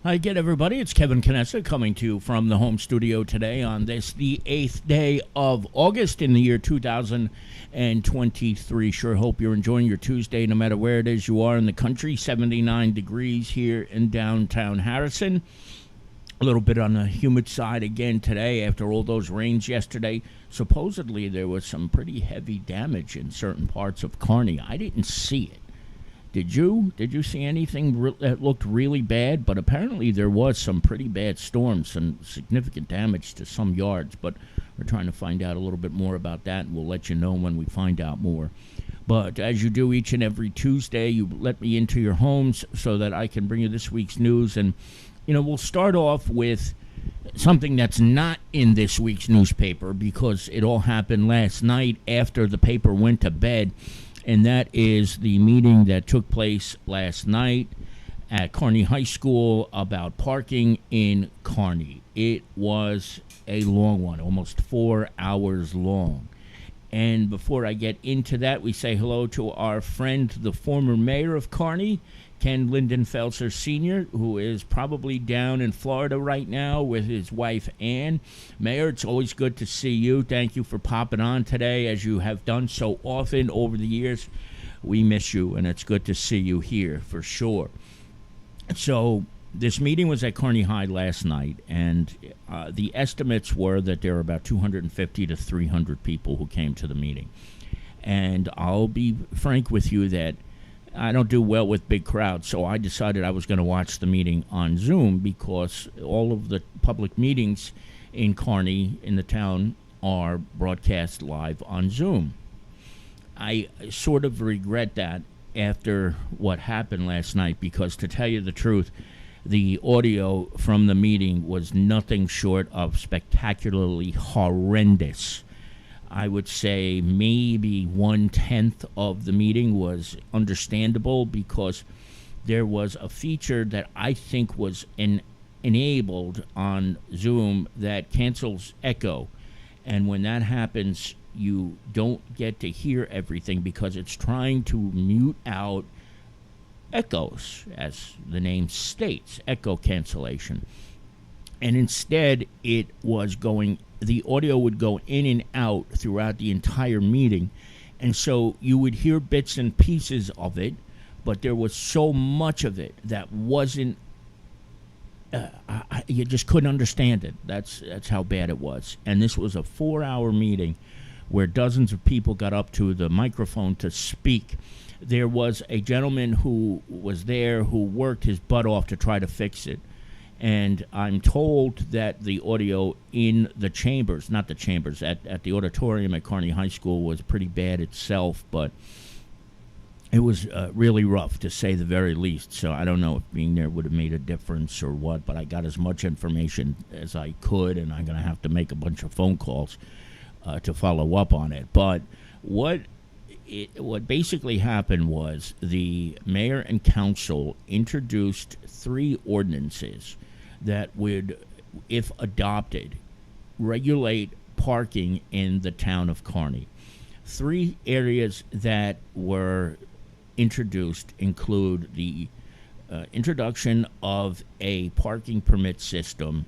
Hi again, everybody. It's Kevin Canessa coming to you from the home studio today on this, the 8th day of August in the year 2023. Sure hope you're enjoying your Tuesday no matter where it is you are in the country. 79 degrees here in downtown Harrison. A little bit on the humid side again today after all those rains yesterday. Supposedly there was some pretty heavy damage in certain parts of Kearney. I didn't see it. Did you? Did you see anything that looked really bad? But apparently there was some pretty bad storms, some significant damage to some yards. But we're trying to find out a little bit more about that, and we'll let you know when we find out more. But as you do each and every Tuesday, you let me into your homes so that I can bring you this week's news. And, you know, we'll start off with something that's not in this week's newspaper because it all happened last night after the paper went to bed. And that is the meeting that took place last night at Kearney High School about parking in Kearney. It was a long one, almost 4 hours long. And before I get into that, we say hello to our friend, the former mayor of Kearney, Ken Lindenfelser Sr., who is probably down in Florida right now with his wife, Ann. Mayor, it's always good to see you. Thank you for popping on today, as you have done so often over the years. We miss you, and it's good to see you here for sure. So this meeting was at Kearney High last night, and the estimates were that there were about 250 to 300 people who came to the meeting. And I'll be frank with you that I don't do well with big crowds, so I decided I was going to watch the meeting on Zoom because all of the public meetings in Kearney, in the town, are broadcast live on Zoom. I sort of regret that after what happened last night because, to tell you the truth, the audio from the meeting was nothing short of spectacularly horrendous. I would say maybe 1/10 of the meeting was understandable because there was a feature that I think was enabled on Zoom that cancels echo. And when that happens, you don't get to hear everything because it's trying to mute out echoes, as the name states, echo cancellation. And instead, it was the audio would go in and out throughout the entire meeting. And so you would hear bits and pieces of it, but there was so much of it that wasn't, you just couldn't understand it. That's how bad it was. And this was a 4-hour meeting where dozens of people got up to the microphone to speak. There was a gentleman who was there who worked his butt off to try to fix it. And I'm told that the audio in the chambers, not the chambers, at the auditorium at Kearney High School was pretty bad itself, but it was really rough, to say the very least. So I don't know if being there would have made a difference or what, but I got as much information as I could, and I'm going to have to make a bunch of phone calls to follow up on it. But what basically happened was the mayor and council introduced 3 ordinances that would, if adopted, regulate parking in the town of Kearney. 3 areas that were introduced include the introduction of a parking permit system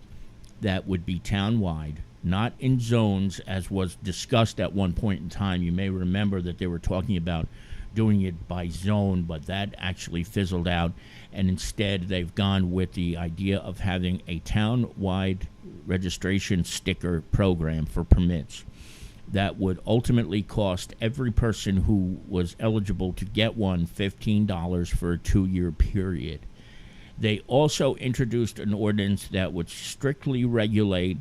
that would be townwide, not in zones as was discussed at one point in time. You may remember that they were talking about doing it by zone, but that actually fizzled out, and instead they've gone with the idea of having a town-wide registration sticker program for permits that would ultimately cost every person who was eligible to get one $15 for a 2-year period. They also introduced an ordinance that would strictly regulate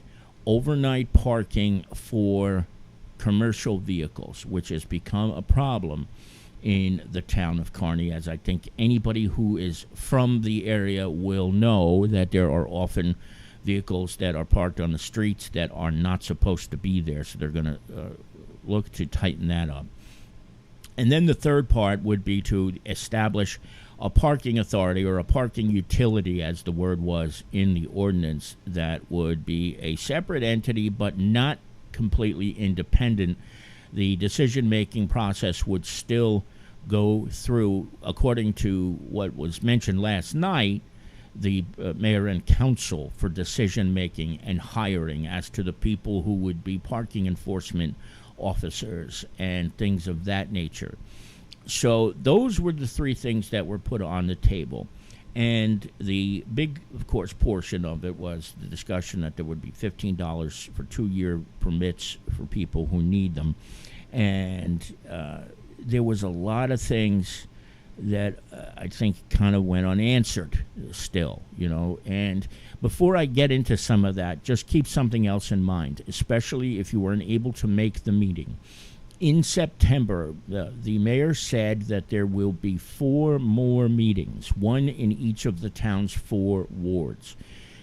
overnight parking for commercial vehicles, which has become a problem in the town of Kearney, as I think anybody who is from the area will know that there are often vehicles that are parked on the streets that are not supposed to be there, so they're going to look to tighten that up. And then the third part would be to establish a parking authority or a parking utility, as the word was in the ordinance, that would be a separate entity but not completely independent. The decision-making process would still go through, according to what was mentioned last night, the mayor and council for decision making and hiring as to the people who would be parking enforcement officers and things of that nature. So those were the three things that were put on the table. And the big, of course, portion of it was the discussion that there would be $15 for 2-year permits for people who need them. And there was a lot of things that I think kind of went unanswered still, And before I get into some of that, just keep something else in mind, especially if you weren't able to make the meeting. In September, the mayor said that there will be 4 more meetings, one in each of the town's 4 wards.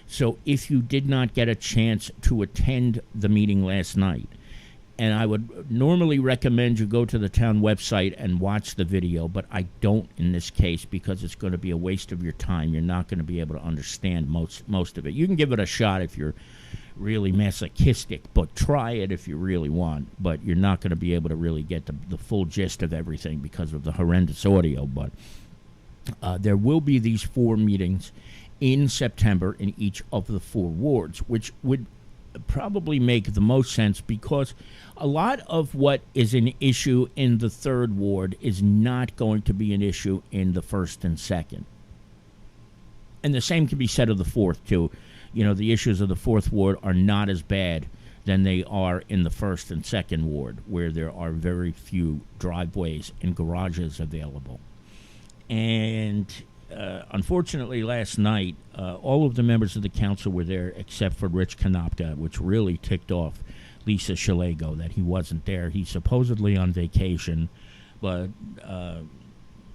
So if you did not get a chance to attend the meeting last night, and I would normally recommend you go to the town website and watch the video, but I don't in this case because it's going to be a waste of your time. You're not going to be able to understand most of it. You can give it a shot if you're really masochistic, but try it if you really want. But you're not going to be able to really get the full gist of everything because of the horrendous audio. But there will be these 4 meetings in September in each of the 4 wards, which would probably make the most sense because a lot of what is an issue in the 3rd ward is not going to be an issue in the 1st and 2nd. And the same can be said of the 4th, too. The issues of the 4th ward are not as bad than they are in the 1st and 2nd ward, where there are very few driveways and garages available. And unfortunately, last night, all of the members of the council were there except for Rich Konopka, which really ticked off Lisa Shalago that he wasn't there. He's supposedly on vacation, but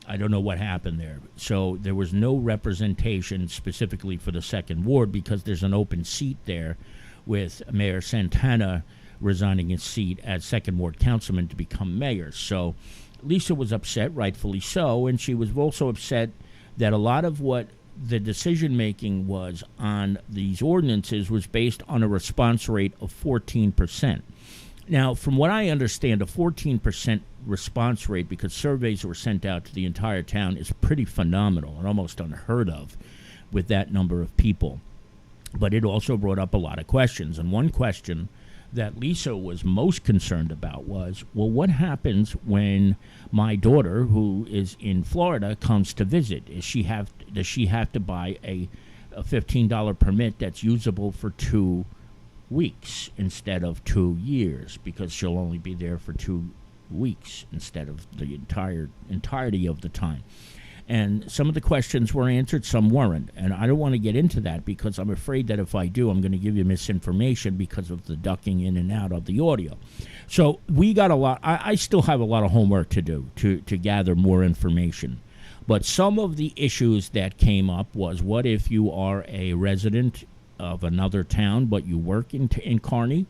I don't know what happened there. So there was no representation specifically for the 2nd ward because there's an open seat there with Mayor Santana resigning his seat as 2nd ward councilman to become mayor. So Lisa was upset, rightfully so, and she was also upset that a lot of what the decision-making was on these ordinances was based on a response rate of 14%. Now, from what I understand, a 14% response rate, because surveys were sent out to the entire town, is pretty phenomenal and almost unheard of with that number of people. But it also brought up a lot of questions. And one question that Lisa was most concerned about was, well, what happens when my daughter, who is in Florida, comes to visit? Does she have to buy a $15 permit that's usable for 2 weeks instead of 2 years, because she'll only be there for 2 weeks instead of the entirety of the time? And some of the questions were answered, some weren't. And I don't want to get into that because I'm afraid that if I do, I'm going to give you misinformation because of the ducking in and out of the audio. So we got a lot. I still have a lot of homework to do to gather more information. But some of the issues that came up was, what if you are a resident of another town but you work in Kearney?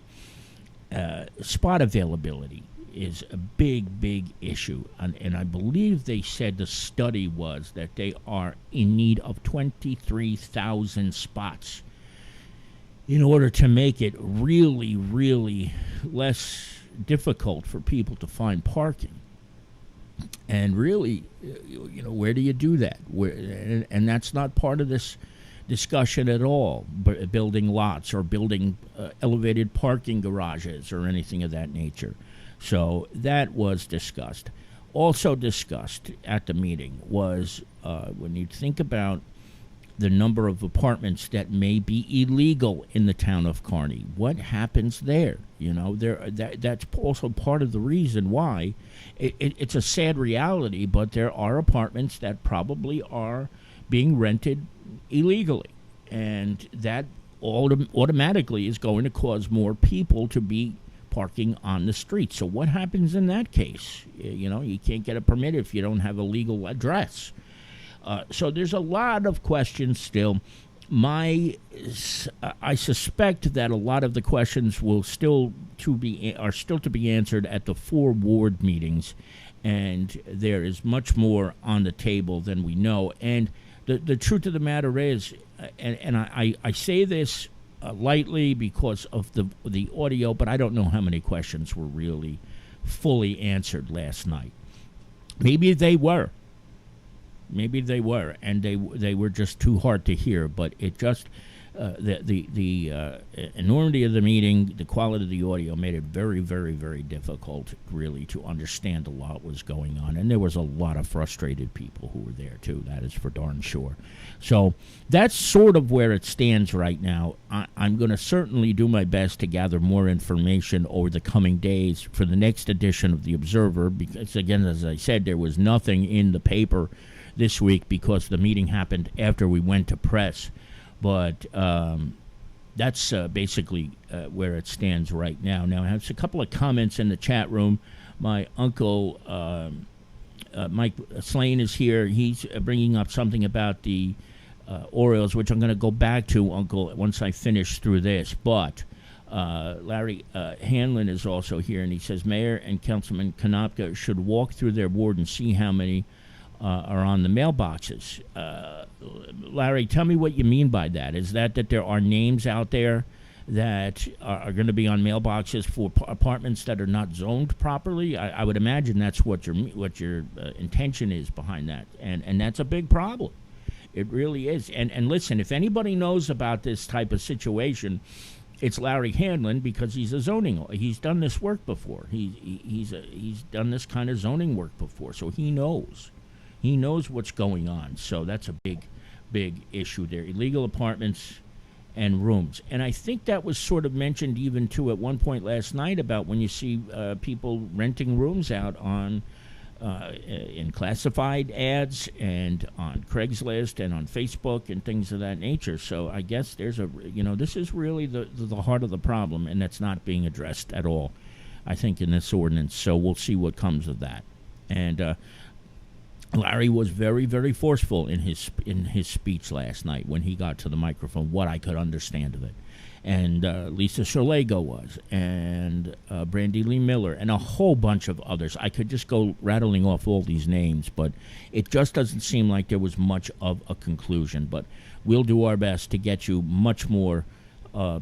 Spot availability is a big issue, and I believe they said the study was that they are in need of 23,000 spots in order to make it really less difficult for people to find parking. And really, where do you do that? And that's not part of this discussion at all, building lots or building elevated parking garages or anything of that nature. So that was discussed. Also discussed at the meeting was when you think about the number of apartments that may be illegal in the town of Kearney, what happens there? That's also part of the reason why it's a sad reality, but there are apartments that probably are being rented illegally, and that automatically is going to cause more people to be parking on the street. So what happens in that case? You can't get a permit if you don't have a legal address. So there's a lot of questions still. I suspect that a lot of the questions are still to be answered at the 4 ward meetings, and there is much more on the table than we know. And the truth of the matter is, and I say this lightly because of the audio, but I don't know how many questions were really fully answered last night. Maybe they were. maybe they were, and they were just too hard to hear. But it just the enormity of the meeting, the quality of the audio made it very, very, very difficult, really, to understand a lot was going on. And there was a lot of frustrated people who were there, too. That is for darn sure. So that's sort of where it stands right now. I'm going to certainly do my best to gather more information over the coming days for the next edition of The Observer, because, again, as I said, there was nothing in the paper this week because the meeting happened after we went to press. But that's basically where it stands right now. Now, I have a couple of comments in the chat room. My uncle, Mike Slane, is here. He's bringing up something about the Orioles, which I'm going to go back to, Uncle, once I finish through this. But Larry Hanlon is also here, and he says Mayor and Councilman Konopka should walk through their ward and see how many are on the mailboxes. Larry, tell me what you mean by that. Is that there are names out there that are going to be on mailboxes for apartments that are not zoned properly? I would imagine that's what your intention is behind that, and that's a big problem. It really is. And listen, if anybody knows about this type of situation, it's Larry Hanlon, because he's a zoning. He's done this work before. He's done this kind of zoning work before, so he knows. He knows what's going on. So that's a big, big issue there. Illegal apartments and rooms. And I think that was sort of mentioned even, too, at one point last night about when you see people renting rooms out on in classified ads and on Craigslist and on Facebook and things of that nature. So I guess there's this is really the heart of the problem, and that's not being addressed at all, I think, in this ordinance. So we'll see what comes of that. And Larry was very, very forceful in his speech last night when he got to the microphone, what I could understand of it. And Lisa Shalego was, and Brandy Lee Miller, and a whole bunch of others. I could just go rattling off all these names, but it just doesn't seem like there was much of a conclusion. But we'll do our best to get you much more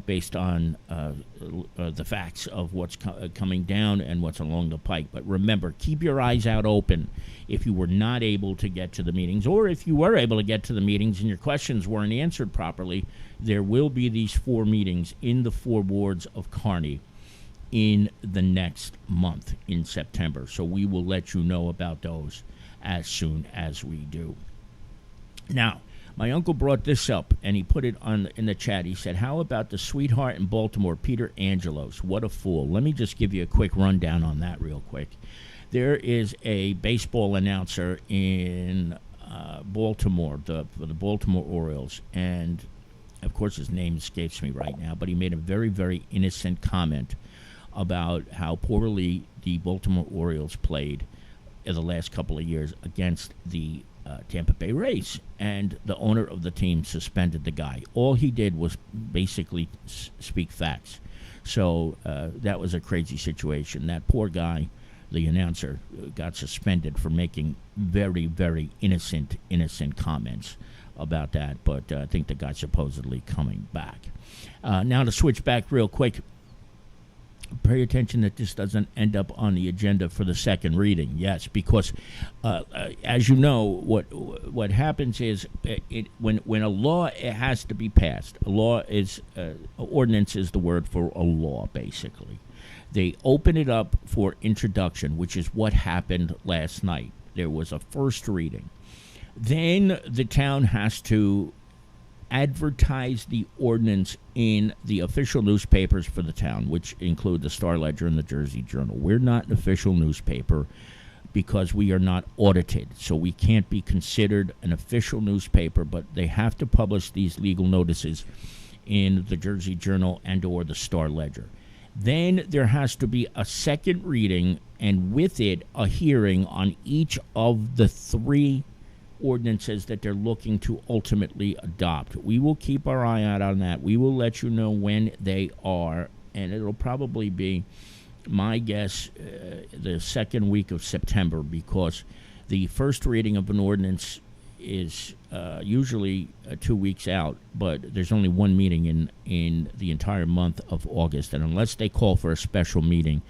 based on the facts of what's coming down and what's along the pike. But remember, keep your eyes out open if you were not able to get to the meetings, or if you were able to get to the meetings and your questions weren't answered properly. There will be these 4 meetings in the 4 wards of Kearney in the next month in September. So we will let you know about those as soon as we do. Now, my uncle brought this up, and he put it in the chat. He said, how about the sweetheart in Baltimore, Peter Angelos? What a fool. Let me just give you a quick rundown on that real quick. There is a baseball announcer in Baltimore, for the Baltimore Orioles, and of course his name escapes me right now, but he made a very, very innocent comment about how poorly the Baltimore Orioles played in the last couple of years against the Tampa Bay Rays, and the owner of the team suspended the guy. All he did was basically speak facts. So that was a crazy situation. That poor guy, the announcer, got suspended for making very, very innocent comments about that, but I think the guy's supposedly coming back. Now to switch back real quick, pay attention that this doesn't end up on the agenda for the second reading. Yes, because as you know, what happens is when a law has to be passed, a law is ordinance is the word for a law, basically. They open it up for introduction, which is what happened last night. There was a first reading. Then the town has to advertise the ordinance in the official newspapers for the town, which include the Star Ledger and the Jersey Journal. We're not an official newspaper because we are not audited, so we can't be considered an official newspaper, but they have to publish these legal notices in the Jersey Journal and or the Star Ledger. Then there has to be a second reading, and with it, a hearing on each of the 3 ordinances that they're looking to ultimately adopt. We will keep our eye out on that. We will let you know when they are, and it'll probably be, my guess, the second week of September, because the first reading of an ordinance is usually 2 weeks out, but there's only one meeting in the entire month of August, and unless they call for a special meeting,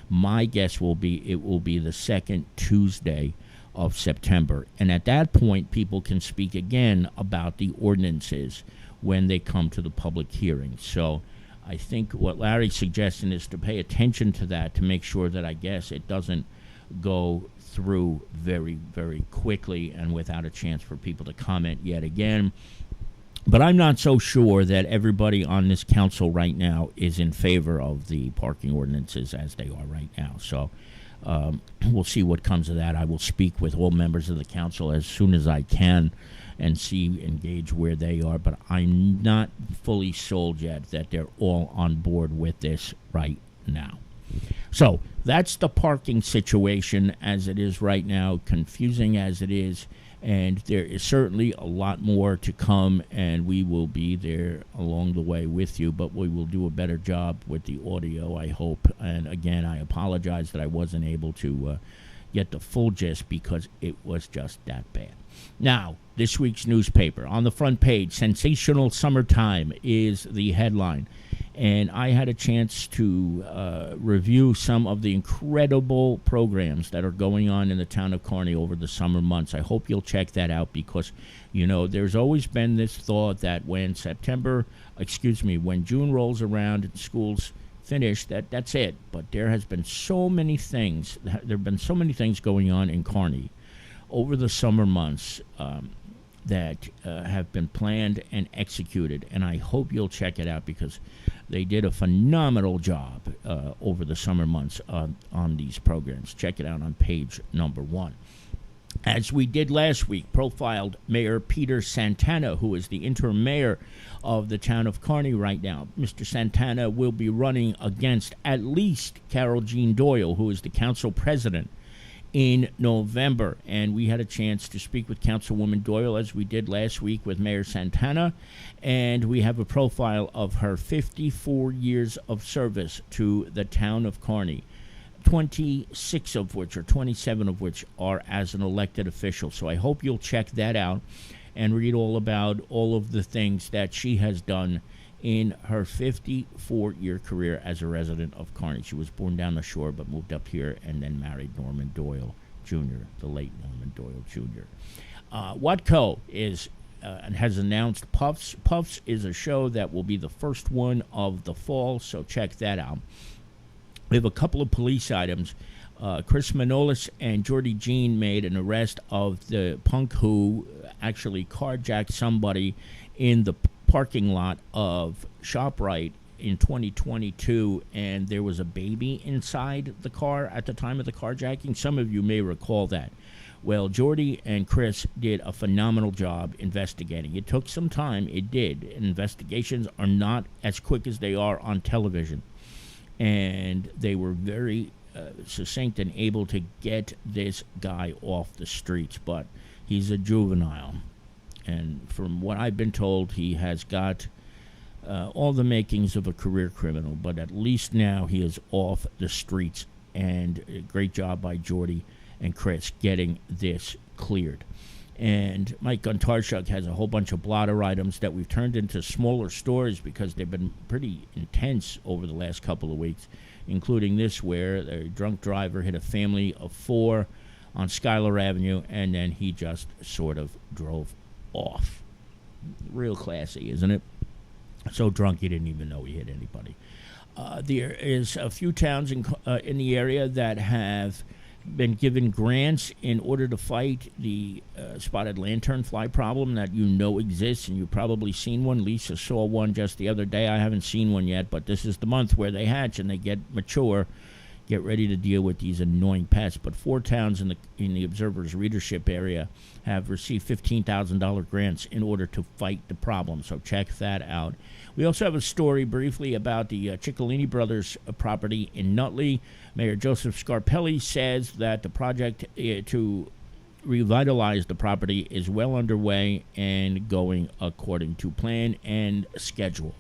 my guess will be it will be the second Tuesday of September. And at that point, people can speak again about the ordinances when they come to the public hearing. So I think what Larry's suggesting is to pay attention to that, to make sure that, I guess, it doesn't go through very, very quickly and without a chance for people to comment yet again. But I'm not so sure that everybody on this council right now is in favor of the parking ordinances as they are right now. So we'll see what comes of that. I will speak with all members of the council as soon as I can and engage where they are. But I'm not fully sold yet that they're all on board with this right now. So that's the parking situation as it is right now, confusing as it is. And there is certainly a lot more to come, and we will be there along the way with you, but we will do a better job with the audio, I hope. And again, I apologize that I wasn't able to get the full gist because it was just that bad. Now, this week's newspaper. On the front page, Sensational Summertime is the headline. And I had a chance to review some of the incredible programs that are going on in the town of Kearney over the summer months. I hope you'll check that out because, you know, there's always been this thought that when when June rolls around and school's finished, that's it. But there has been so many things. There have been so many things going on in Kearney over the summer months that have been planned and executed, and I hope you'll check it out because they did a phenomenal job over the summer months on these programs. Check it out on page number 1. As we did last week, profiled Mayor Peter Santana, who is the interim mayor of the town of Kearney right now. Mr. Santana will be running against at least Carol Jean Doyle, who is the council president, in November. And we had a chance to speak with Councilwoman Doyle as we did last week with Mayor Santana, and we have a profile of her 54 years of service to the town of Kearney, 26 of which or 27 of which are as an elected official. So I hope you'll check that out and read all about all of the things that she has done in her 54-year career as a resident of Kearney. She was born down the shore but moved up here and then married Norman Doyle Jr., the late Norman Doyle Jr. Watco has announced Puffs. Puffs is a show that will be the first one of the fall, so check that out. We have a couple of police items. Chris Manolis and Jordy Jean made an arrest of the punk who actually carjacked somebody in the parking lot of ShopRite in 2022, and there was a baby inside the car at the time of the carjacking. Some of you may recall that. Well, Jordy and Chris did a phenomenal job investigating. It took some time, it did. Investigations are not as quick as they are on television, and they were very succinct and able to get this guy off the streets, but he's a juvenile. And from what I've been told, he has got all the makings of a career criminal, but at least now he is off the streets. And a great job by Jordy and Chris getting this cleared. And Mike Guntarchuk has a whole bunch of blotter items that we've turned into smaller stories because they've been pretty intense over the last couple of weeks, including this where a drunk driver hit a family of 4 on Schuyler Avenue, and then he just sort of drove off. Real classy, isn't it? So drunk he didn't even know he hit anybody. There is a few towns in the area that have been given grants in order to fight the spotted lanternfly problem that you know exists, and you've probably seen one. Lisa saw one just the other day. I haven't seen one yet, but this is the month where they hatch and they get mature. Get ready to deal with these annoying pests. But 4 towns in the Observer's readership area have received $15,000 grants in order to fight the problem. So check that out. We also have a story briefly about the Ciccolini Brothers property in Nutley. Mayor Joseph Scarpelli says that the project to revitalize the property is well underway and going according to plan and schedule.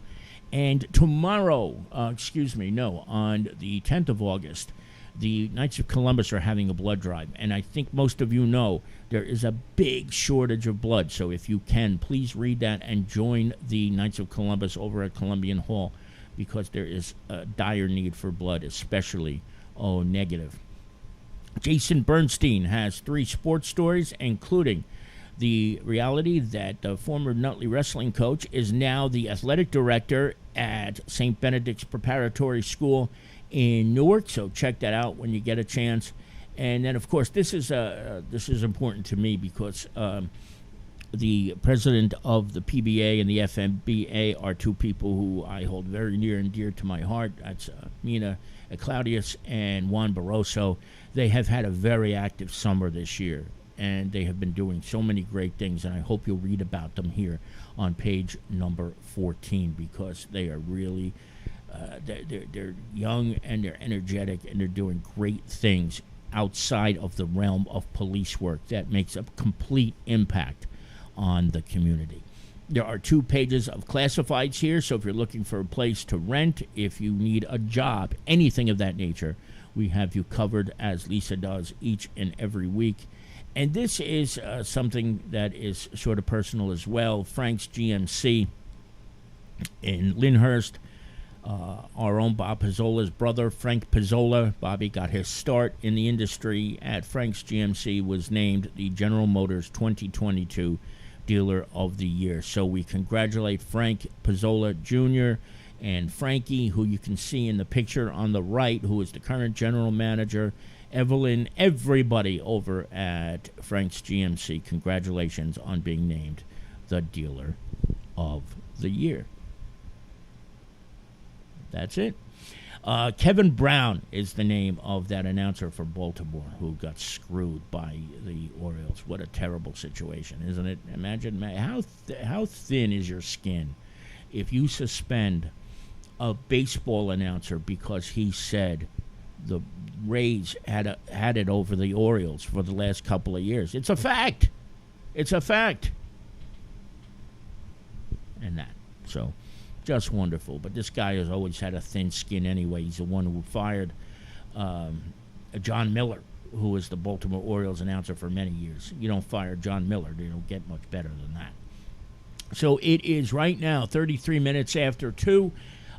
And tomorrow, on the 10th of August, the Knights of Columbus are having a blood drive. And I think most of you know there is a big shortage of blood. So if you can, please read that and join the Knights of Columbus over at Columbian Hall, because there is a dire need for blood, especially negative. Jason Bernstein has 3 sports stories, including the reality that the former Nutley wrestling coach is now the athletic director at St. Benedict's Preparatory School in Newark. So check that out when you get a chance. And then, of course, this is important to me because the president of the PBA and the FMBA are 2 people who I hold very near and dear to my heart. That's Mina Claudius and Juan Barroso. They have had a very active summer this year, and they have been doing so many great things, and I hope you'll read about them here on page number 14 because they are really they're young and they're energetic and they're doing great things outside of the realm of police work that makes a complete impact on the community. There are 2 pages of classifieds here, so if you're looking for a place to rent, if you need a job, anything of that nature, we have you covered, as Lisa does each and every week. And this is something that is sort of personal as well. Frank's GMC in Lyndhurst. Our own Bob Pizzola's brother, Frank Pizzola. Bobby got his start in the industry at Frank's GMC, was named the General Motors 2022 Dealer of the Year. So we congratulate Frank Pizzola Jr. and Frankie, who you can see in the picture on the right, who is the current general manager, Evelyn, everybody over at Frank's GMC. Congratulations on being named the Dealer of the Year. That's it. Kevin Brown is the name of that announcer for Baltimore who got screwed by the Orioles. What a terrible situation, isn't it? Imagine how thin is your skin if you suspend a baseball announcer because he said the Rays had it over the Orioles for the last couple of years. It's a fact. It's a fact. And that. So, just wonderful. But this guy has always had a thin skin anyway. He's the one who fired John Miller, who was the Baltimore Orioles announcer for many years. You don't fire John Miller. You don't get much better than that. So it is right now 33 minutes after 2.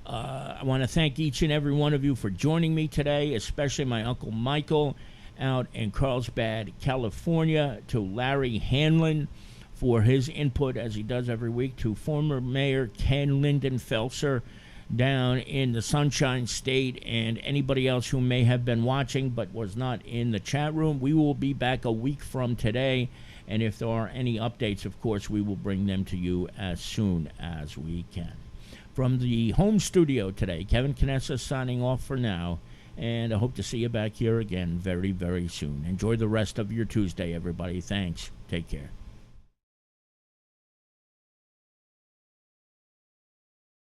I want to thank each and every one of you for joining me today, especially my Uncle Michael out in Carlsbad, California, to Larry Hanlon for his input, as he does every week, to former Mayor Ken Lindenfelser down in the Sunshine State, and anybody else who may have been watching but was not in the chat room. We will be back a week from today, and if there are any updates, of course, we will bring them to you as soon as we can. From the home studio today, Kevin Canessa signing off for now, and I hope to see you back here again very, very soon. Enjoy the rest of your Tuesday, everybody. Thanks. Take care.